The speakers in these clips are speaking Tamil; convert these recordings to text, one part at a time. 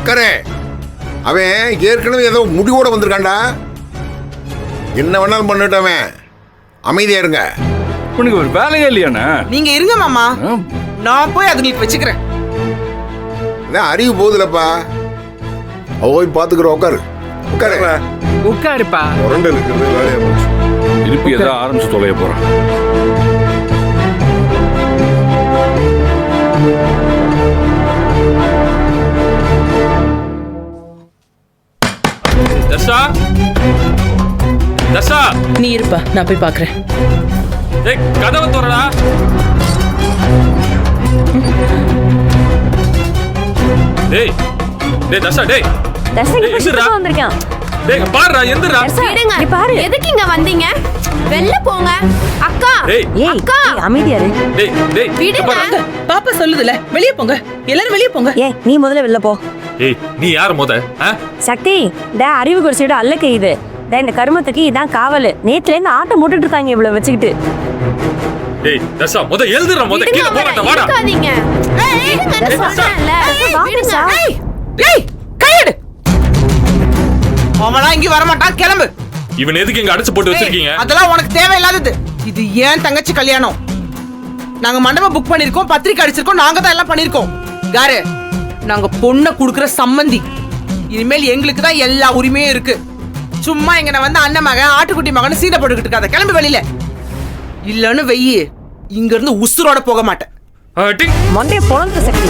உட்காரு. அவன் ஏற்கனவே ஏதோ முடிவோட வந்திருக்கான்டா. என்ன வேணாலும் பண்ணிட்டவன். அமைதியா இருங்க. உனக்கு ஒரு வேலையே இல்லையாண்ணா? நீங்க இருங்க மாமா, நான் போய் அதுங்களுக்கு வச்சுக்கிறேன். அறிவு போகுதுலப்பா. போய் பாத்துக்கிறோம். உட்காரு உட்காரு உட்காருப்பா. வேலையா போச்சு. திருப்பி ஏதோ ஆரம்பிச்சு தொலைய போறான். தர்ஷா, தர்ஷா, நீ இருப்பா, நான் போய் பாக்குறேன். டேய் கதவை திறடா. டேய் டேய் தர்ஷா, டேய் தர்ஷா டேய், எந்திரா. வந்திருக்கான். டேய் பாருடா, எந்திரா. விடுங்க. நீ பாரு. எதுக்கு இங்க வந்தீங்க? வெளில போங்க. அக்கா, டேய் ஏய், அக்கா. அமைதியா இரு. டேய் டேய் விடுங்க. பாரு. பாப்பா சொல்லுதுல, வெளியே போங்க, எல்லாரும் வெளியே போங்க. ஏய், நீ முதல்ல வெளில போ. ஏய் நீ யார் மொத? சக்தி, அறிவு குறிச்சிட்டு அல்லக்கு இது. இந்த கருமத்துக்கு இதான் காவல். நேத்துல இருந்து ஆட்டம் போட்டுட்டு இருக்காங்க இவ்வளவு வச்சுக்கிட்டு. டேய் தர்ஷா, மொத எழுதுற, மொத கீழ போறடா. வாடா. இருக்காதீங்க. விடுங்க, நான் சொல்றேன்ல. விடுங்க. டேய் கையெடு. அவனா இங்க வர மாட்டான், கிளம்பு. இவன் எதுக்கு இங்க அடைச்சு போட்டு வச்சிருக்கீங்க? அதெல்லாம் உனக்கு தேவையில்லாதது. இது ஏன் தங்கச்சி கல்யாணம். நாங்க மண்டபம் புக் பண்ணிருக்கோம், பத்திரிக்கை அடிச்சிருக்கோம், நாங்க தான் எல்லாம் பண்ணிருக்கோம். யாரு? நாங்க பொண்ணை குடுக்குற சம்பந்தி. இனிமேல் எங்களுக்கு தான் எல்லா உரிமையும் இருக்கு. சும்மா இங்க வந்து அண்ணன் மகன் ஆட்டுக்குட்டி மகன் சீடை போட்டுக்கிட்டு இருக்காத. கிளம்பு வெளியில. இல்லன்னு வெயி, இங்க இருந்து உசுரோட போக மாட்டேன். மண்டைய பொழந்த சக்தி.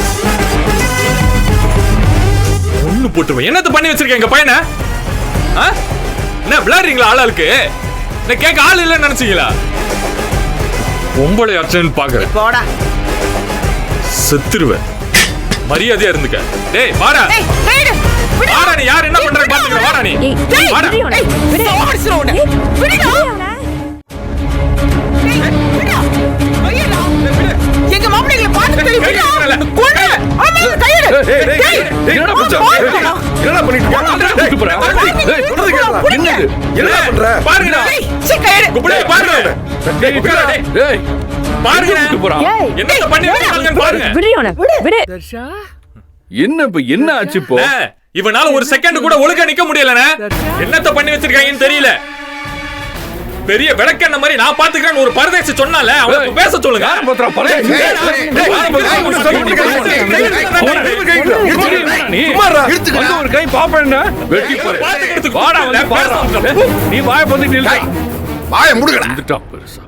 ஒண்ணு போட்டுருவேன். என்னத்த பண்ணி வச்சிருக்கேன் எங்க பையனை? என்ன விளையாடுறீங்களா? ஆளாளுக்கு என்ன கேட்க ஆள் இல்லைன்னு நினைச்சீங்களா? பொம்பளை அச்சன்னு பாக்குறேன். போடா. செத்துருவேன். மரியாதையா இருந்துக்க. டேய் வாடா. டேய் கையெடு. வாடா, நீ யார் என்ன பண்ற பாத்துக்கற. வாடா நீ. ஏய், வாடா. விடு இவனை. விடு. சோடிச்சுற உன்னை. விடுடா. எங்க மாப்பிள்ளைகளை பார்த்து விடுடா. கொன்னு. ஆமா கையெடு. டேய் என்னடா பண்ற? என்னடா பண்ணிட்டு இருக்க? டேய் போடா. டேய் சொல்றது கேளு. என்னடா பண்ற? பாருங்கடா. சீ கையெடு. குப்படே பாருங்க. டேய் குப்படா டேய். டேய் பாருங்க போறான். என்னத்த பண்ணி வச்சிருக்காங்கன்னு பாருங்க. விடு இவனை. விடு. தர்ஷா, என்ன இப்ப என்ன ஆச்சு இப்போ? இவனால ஒரு செகண்ட் கூட ஒழுங்கா நிக்க முடியலனே. என்னத்த பண்ணி வச்சிருக்காங்கன்னு தெரியல. பெரிய விளக்கண்ண மாதிரி நான் பாத்துக்கிறேன்னு ஒரு பரதேசி சொன்னால அவனை பேச சொல்லுங்க. போத்ரா பரதேசி. வந்து ஒரு கை பாப்பேன்னா வெட்டி போற. பாத்துக்கிறதுக்கு வாடா வந்து பாரு. நீ வாயை பொத்தி நில்லு. வாயை முடுங்கடா. வந்துட்டான் பெருசா.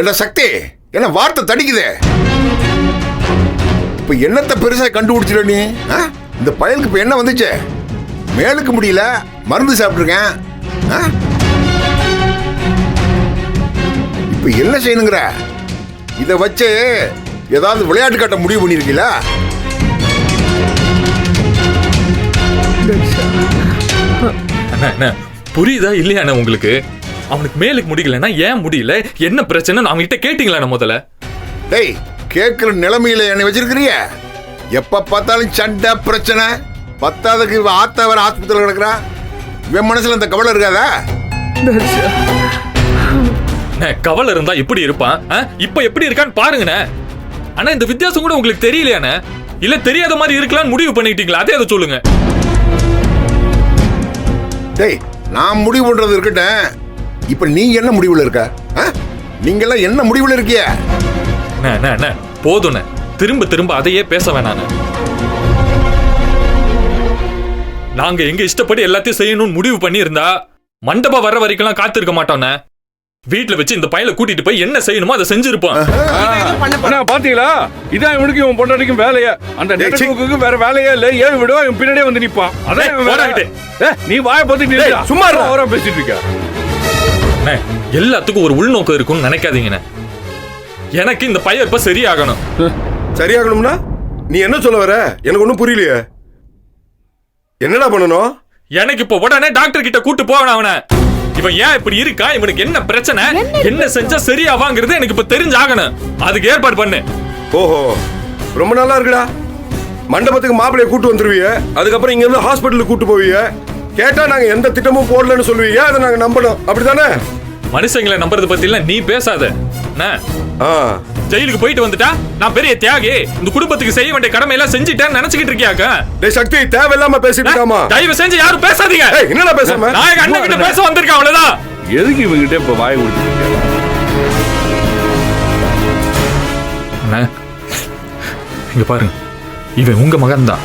என்ன சக்தி, என்ன வார்த்தை தடிக்குதே. இப்ப என்னத்த பெருசா கண்டுபிடிச்சிட நீ? இந்த பயலுக்கு இப்ப என்ன வந்துச்சு? மேலுக்கு முடியல, மருந்து சாப்பிட்டுருக்கேன். இப்ப என்ன செய்யணுங்கிற? இத வச்சு ஏதாவது விளையாட்டு காட்ட முடிவு பண்ணிருக்கீங்களா? புரியுதா இல்லையா உங்களுக்கு? அவனுக்கு மேலுக்கு முடியலன்னா ஏன் முடியல, என்ன பிரச்சனை அவங்க கிட்ட கேட்டீங்களா முதல்ல? டேய், கேட்கிற நிலைமையில என்ன வச்சிருக்கிறிய? எப்ப பார்த்தாலும் சண்டை பிரச்சனை. பத்தாவதுக்கு இவ ஆத்தா வர ஆஸ்பத்திரியில் கிடக்குறா. இவன் மனசுல இந்த கவலை இருக்காதா? கவலை இருந்தா எப்படி இருப்பான்? இப்ப எப்படி இருக்கான்னு பாருங்கண்ணே. ஆனா இந்த வித்தியாசம் கூட உங்களுக்கு தெரியலையாண்ணே? இல்ல தெரியாத மாதிரி இருக்கலாம்னு முடிவு பண்ணிட்டீங்களா? அதே அதை சொல்லுங்க. டேய், நான் முடிவு பண்றது இருக்கட்டும். இப்ப நீங்க என்ன முடிவுல இருக்க? நீங்க எல்லாம் என்ன முடிவுல இருக்கிய? போதும், திரும்ப திரும்ப அதையே பேச வேணாம். நாங்க எங்க இஷ்டப்படி எல்லாத்தையும் செய்யணும்னு முடிவு பண்ணி இருந்தா மண்டபம் வர வரைக்கும் காத்திருக்க மாட்டோம்ண்ணே. வீட்டுல வச்சு இந்த பையலை கூட்டிட்டு போய் என்ன செய்யணுமோ அதை செஞ்சிருப்போம். பாத்தீங்களா? இதான் இவனுக்கு இவன் பொண்டாட்டிக்கும் வேலையா? அந்த நெட்வொர்க்குக்கு வேற வேலையே இல்ல. ஏன் விடுவா இவன் பின்னாடியே வந்து நிப்பான். அதான் நீ வாயை பத்தி நில்லு. சும்மா ஓவரா பேசிட்டு இருக்க. எல்லாத்துக்கும் ஒரு உள்நோக்கம் இருக்கும்னு நினைக்காதீங்கண்ணே. எனக்கு இந்த பையன் இப்ப சரியாகணும். சரியாகணும்னா நீ என்ன சொல்ல வர? எனக்கு ஒண்ணும் புரியலையே. என்னடா பண்ணணும்? எனக்கு இப்ப உடனே டாக்டர் கிட்ட கூட்டு போகணும் அவனை. இவன் ஏன் இப்படி இருக்கா, இவனுக்கு என்ன பிரச்சனை, என்ன செஞ்சா சரியாவாங்கிறது எனக்கு இப்ப தெரிஞ்சாகணும். அதுக்கு ஏற்பாடு பண்ணு. ஓஹோ, ரொம்ப நல்லா இருக்குடா. மண்டபத்துக்கு மாப்பிளைய கூட்டு வந்துருவீங்க, அதுக்கப்புறம் இங்க இருந்து ஹாஸ்பிட்டலுக்கு கூட்டு போவீங்க. கேட்டா நாங்க எந்த திட்டமும் போடலன்னு சொல்லுவீங்க. அதை நாங்க நம்பணும், அப்படித்தானே? மனுஷங்களை நம்புறது பத்தி எல்லாம் நீ பேசாத. ஜெயிலுக்கு போயிட்டு வந்துட்டா நான் பெரிய தியாகி, இந்த குடும்பத்துக்கு செய்ய வேண்டிய கடமை எல்லாம் செஞ்சுட்டேன்னு நினைச்சுக்கிட்டு இருக்கியாக்க? டேய் சக்தி, தேவையில்லாம பேசிட்டு இருக்காமா. தயவு செஞ்சு யாரும் பேசாதீங்க. என்னடா பேசாம? நான் எங்க அண்ணன் கிட்ட பேச வந்திருக்கேன், அவ்வளவுதான். எதுக்கு இவங்கிட்ட இப்ப வாய் கொடுத்துருக்கீங்க? அண்ணா, இங்க பாருங்க, இவன் உங்க மகன் தான்.